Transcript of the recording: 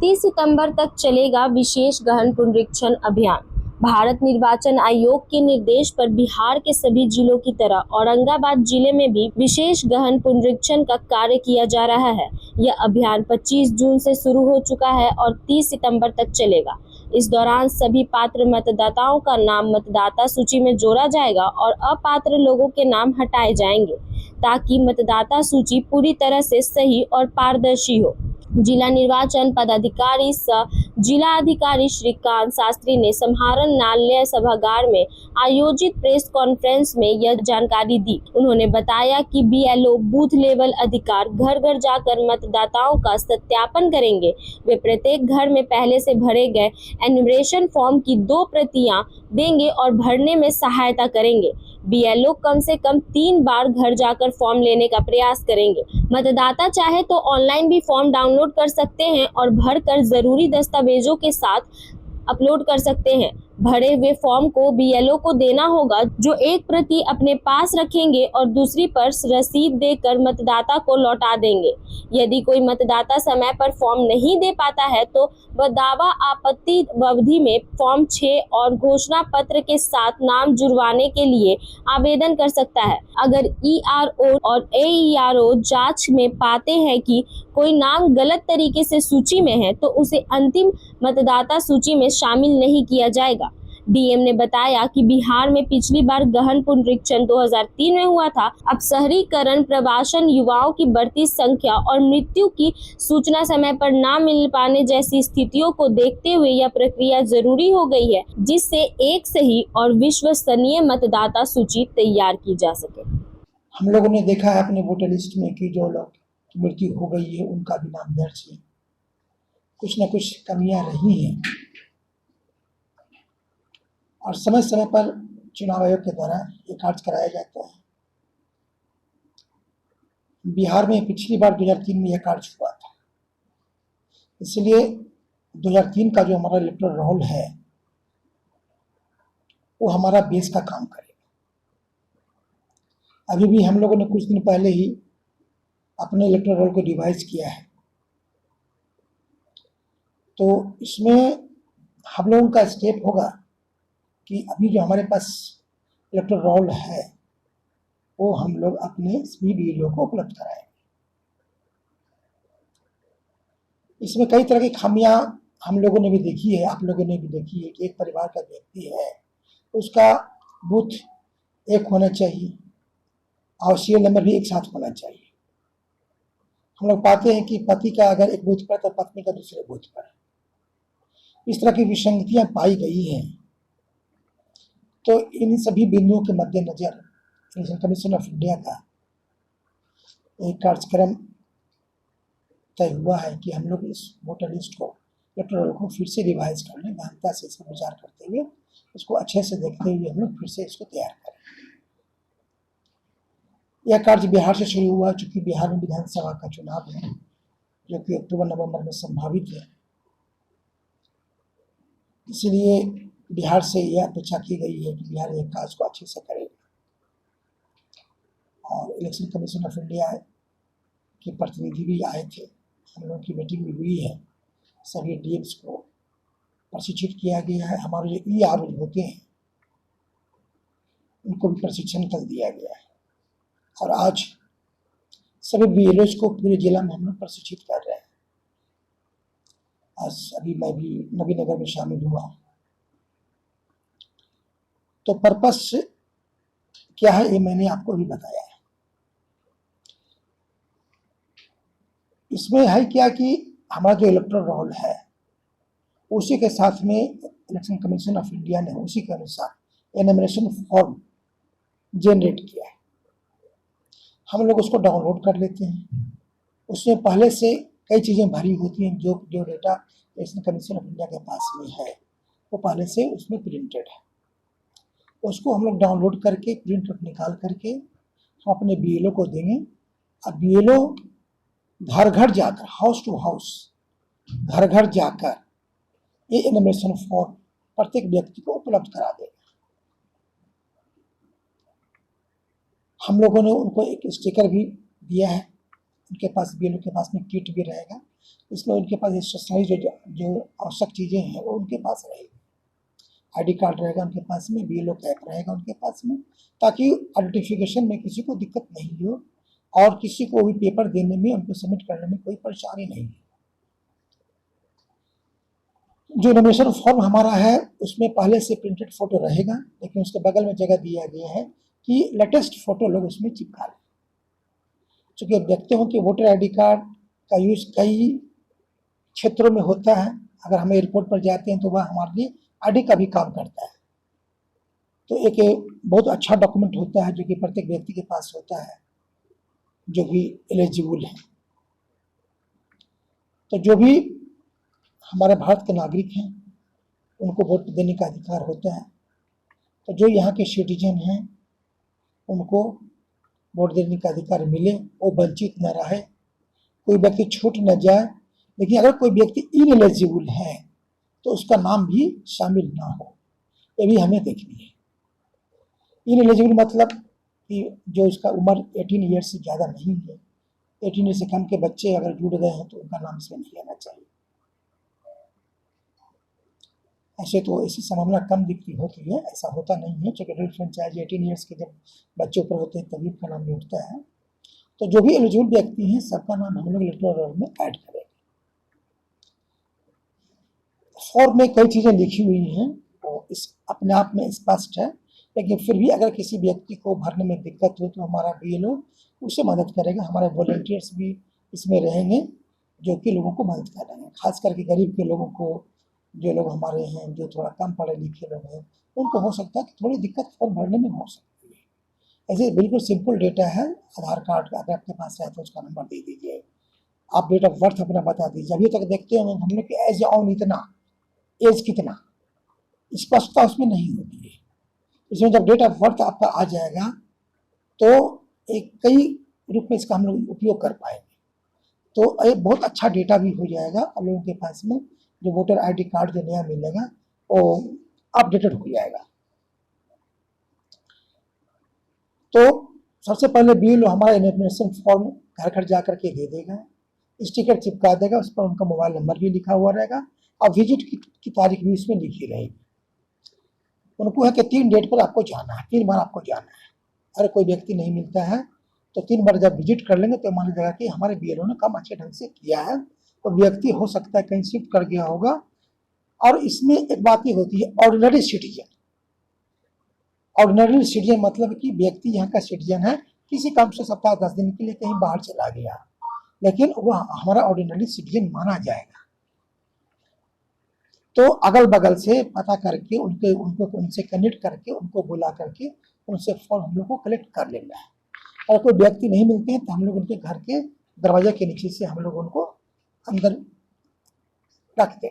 30 सितंबर तक चलेगा विशेष गहन पुनरीक्षण अभियान। भारत निर्वाचन आयोग के निर्देश पर बिहार के सभी जिलों की तरह औरंगाबाद जिले में भी विशेष गहन पुनरीक्षण का कार्य किया जा रहा है। यह अभियान 25 जून से शुरू हो चुका है और 30 सितंबर तक चलेगा। इस दौरान सभी पात्र मतदाताओं का नाम मतदाता सूची में जोड़ा जाएगा और अपात्र लोगों के नाम हटाए जाएंगे, ताकि मतदाता सूची पूरी तरह से सही और पारदर्शी हो। जिला निर्वाचन पदाधिकारी सह जिला अधिकारी श्रीकांत शास्त्री ने समाहरण न्यायालय सभागार में आयोजित प्रेस कॉन्फ्रेंस में यह जानकारी दी। उन्होंने बताया कि बीएलओ बूथ लेवल अधिकार घर घर जाकर मतदाताओं का सत्यापन करेंगे। वे प्रत्येक घर में पहले से भरे गए एन्यूमरेशन फॉर्म की 2 प्रतियां देंगे और भरने में सहायता करेंगे। बीएलओ कम से कम 3 बार घर जाकर फॉर्म लेने का प्रयास करेंगे। मतदाता चाहे तो ऑनलाइन भी फॉर्म डाउनलोड कर सकते हैं और भरकर जरूरी दस्तावेजों के साथ अपलोड कर सकते हैं। भरे हुए फॉर्म को बीएलओ को देना होगा, जो एक प्रति अपने पास रखेंगे और दूसरी पर रसीद देकर मतदाता को लौटा देंगे। यदि कोई मतदाता समय पर फॉर्म नहीं दे पाता है तो वह दावा आपत्ति अवधि में फॉर्म 6 और घोषणा पत्र के साथ नाम जुड़वाने के लिए आवेदन कर सकता है। अगर ईआरओ और एईआरओ जांच में पाते हैं कि कोई नाम गलत तरीके से सूची में है तो उसे अंतिम मतदाता सूची में शामिल नहीं किया जाएगा। डीएम ने बताया कि बिहार में पिछली बार गहन पुनरीक्षण 2003 में हुआ था। अब शहरीकरण, प्रवासन, युवाओं की बढ़ती संख्या और मृत्यु की सूचना समय पर न मिल पाने जैसी स्थितियों को देखते हुए यह प्रक्रिया जरूरी हो गई है, जिससे एक सही और विश्वसनीय मतदाता सूची तैयार की जा सके। हम लोगों ने देखा है अपने वोटर लिस्ट में कि जो लोग की मृत्यु हो गई है उनका भी नाम दर्ज है। कुछ न कुछ कमियां रही हैं और समय समय पर चुनाव आयोग के द्वारा ये कार्य कराया जाता है। बिहार में पिछली बार 2003 में यह कार्य हुआ था, इसलिए 2003 का जो हमारा इलेक्टोरल रोल है वो हमारा बेस का काम करेगा। अभी भी हम लोगों ने कुछ दिन पहले ही अपने इलेक्टोरल रोल को रिवाइज किया है, तो इसमें हम लोगों का स्टेप होगा कि अभी जो हमारे पास इलेक्टोरल रोल है वो हम लोग अपने सभी बीएलओ को उपलब्ध कराएंगे। इसमें कई तरह की खामियां हम लोगों ने भी देखी है, आप लोगों ने भी देखी है कि एक परिवार का व्यक्ति है, उसका बूथ एक होना चाहिए और सीरियल नंबर भी एक साथ होना चाहिए। हम लोग पाते हैं कि पति का अगर एक बूथ पर तो पत्नी का दूसरे बूथ पर, इस तरह की विसंगतियां पाई गई हैं। तो इन सभी बिंदुओं के मद्देनजर इलेक्शन कमीशन ऑफ इंडिया का एक कार्यक्रम तय हुआ है कि हम लोग इस वोटर लिस्ट को, इलेक्टोरल रोल को फिर से रिवाइज कर लें, गहनता से इसका विचार करते हुए, इसको अच्छे से देखते हुए हम लोग फिर से इसको तैयार करें। यह कार्य बिहार से शुरू हुआ, चूंकि बिहार में विधानसभा का चुनाव है जो कि अक्टूबर-नवंबर में संभावित है, इसलिए बिहार से यह अपेक्षा की गई है कि बिहार एक कार्य को अच्छे से करेगा। और इलेक्शन कमीशन ऑफ इंडिया के प्रतिनिधि भी आए थे, हम लोगों की मीटिंग भी हुई है। सभी डीएम्स को प्रशिक्षित किया गया है। हमारे जो ईआरओ होते हैं उनको भी प्रशिक्षण कर दिया गया है और आज सभी बीएलओज को पूरे जिला में हम लोग प्रशिक्षित कर रहे हैं। आज अभी मैं भी नबीनगर में शामिल हुआ। तो पर्पस क्या है ये मैंने आपको भी बताया है। इसमें है क्या कि हमारा जो इलेक्टोरल रोल है उसी के साथ में इलेक्शन कमीशन ऑफ इंडिया ने उसी के अनुसार एन्यूमरेशन फॉर्म जनरेट किया है। हम लोग उसको डाउनलोड कर लेते हैं। उसमें पहले से कई चीज़ें भरी होती हैं, जो data election commission of India के पास में है वो पहले से उसमें प्रिंटेड है। उसको हम लोग डाउनलोड करके प्रिंट आउट निकाल करके हम अपने बीएलओ को देंगे। अब बीएलओ घर घर जाकर, हाउस टू हाउस, घर घर जाकर ये एन्यूमरेशन फॉर्म प्रत्येक व्यक्ति को उपलब्ध करा देगा। हम लोगों ने उनको एक स्टिकर भी दिया है, उनके पास बीएलओ के पास में किट भी रहेगा। इसमें उनके पास स्टेशनरी जो आवश्यक चीज़ें हैं वो उनके पास रहेगी। आईडी कार्ड रहेगा उनके पास में, बीएलओ कैप रहेगा उनके पास में, ताकि आइडेंटिफिकेशन में किसी को दिक्कत नहीं हो और किसी को भी पेपर देने में, उनको सबमिट करने में कोई परेशानी नहीं है। जो नॉमिनेशन फॉर्म हमारा है उसमें पहले से प्रिंटेड फोटो रहेगा, लेकिन उसके बगल में जगह दिया गया है कि लेटेस्ट फोटो लोग उसमें चिपका लें। चूँकि अब देखते हो कि वोटर आईडी कार्ड का यूज़ कई क्षेत्रों में होता है। अगर हम एयरपोर्ट पर जाते हैं तो वह हमारे लिए आईडी का भी काम करता है। तो एक बहुत अच्छा डॉक्यूमेंट होता है जो कि प्रत्येक व्यक्ति के पास होता है जो भी एलिजिबल है। तो जो भी हमारे भारत के नागरिक हैं उनको वोट देने का अधिकार होता है। तो जो यहाँ के सिटीजन हैं उनको वोट देने का अधिकार मिले, वो वंचित न रहे, कोई व्यक्ति छूट न जाए। लेकिन अगर कोई व्यक्ति इनएलिजिबल है तो उसका नाम भी शामिल ना हो, ये भी हमें देखनी है। इनएलिजिबल मतलब कि जो उसका उम्र 18 ईयर्स से ज़्यादा नहीं है, 18 ईयर से कम के बच्चे अगर जुड़ गए हैं तो उनका नाम इसमें नहीं आना चाहिए। ऐसे तो ऐसी संभावना कम दिखती होती है, ऐसा होता नहीं है। क्योंकि फ्रेंचाइज 18 ईयर्स के जब बच्चे ऊपर होते हैं तभी उनका नाम नहीं उठता है। तो जो भी एलिजिबल व्यक्ति हैं सबका नाम हम लोग इलेक्टोरल रोल में ऐड करेंगे। फॉर्म में कई चीज़ें लिखी हुई हैं और इस अपने आप में स्पष्ट है, लेकिन फिर भी अगर किसी व्यक्ति को भरने में दिक्कत हो तो हमारा बीएलओ उससे मदद करेगा। हमारे वॉलंटियर्स भी इसमें रहेंगे जो कि लोगों को मदद करेंगे, खास करके गरीब के लोगों को। जो लोग हमारे हैं जो थोड़ा कम पढ़े लिखे लोग हैं उनको हो सकता है कि थोड़ी दिक्कत फॉर्म भरने में हो सकती है। ऐसे बिल्कुल सिंपल डेटा है। आधार कार्ड अगर आपके पास है तो उसका नंबर दे दीजिए, आप डेट ऑफ बर्थ अपना बता दीजिए। अभी तक देखते हैं हम लोग कि एज ऑन इतना, एज कितना, स्पष्टता उसमें नहीं होती है। इसमें जब डेट ऑफ बर्थ आपका आ जाएगा तो एक कई रूप में इसका हम लोग उपयोग कर पाएंगे। तो एक बहुत अच्छा डेटा भी हो जाएगा और लोगों के पास में जो वोटर आईडी कार्ड जो नया मिलेगा वो अपडेटेड हो जाएगा। तो सबसे पहले बीएलओ हमारा इन्फॉर्मेशन फॉर्म घर घर जा करके दे देगा, स्टिकर चिपका देगा, उस पर उनका मोबाइल नंबर भी लिखा हुआ रहेगा और विजिट की तारीख भी उसमें लिखी रहेगी। उनको है कि 3 डेट पर आपको जाना है, 3 बार आपको जाना है। अगर कोई व्यक्ति नहीं मिलता है तो 3 बार जब विजिट कर लेंगे तो मान लीजिएगा कि हमारे बीएलओ ने काम अच्छे ढंग से किया है। तो व्यक्ति हो सकता है कहीं शिफ्ट कर गया होगा। और इसमें एक बात ही होती है ऑर्डिनरी सिटीजन। ऑर्डिनरी सिटीजन मतलब कि व्यक्ति यहाँ का सिटीजन है, किसी काम से सप्ताह 10 दिन के लिए कहीं बाहर चला गया, लेकिन वह हमारा ऑर्डिनरी सिटीजन माना जाएगा। तो अगल बगल से पता करके उनसे कनेक्ट करके उनको बुला करके उनसे फॉर्म हम लोग को कलेक्ट कर लेना है। अगर कोई व्यक्ति नहीं मिलते हैं तो हम लोग उनके घर के दरवाजे के नीचे से हम लोग उनको अंदर रख दें।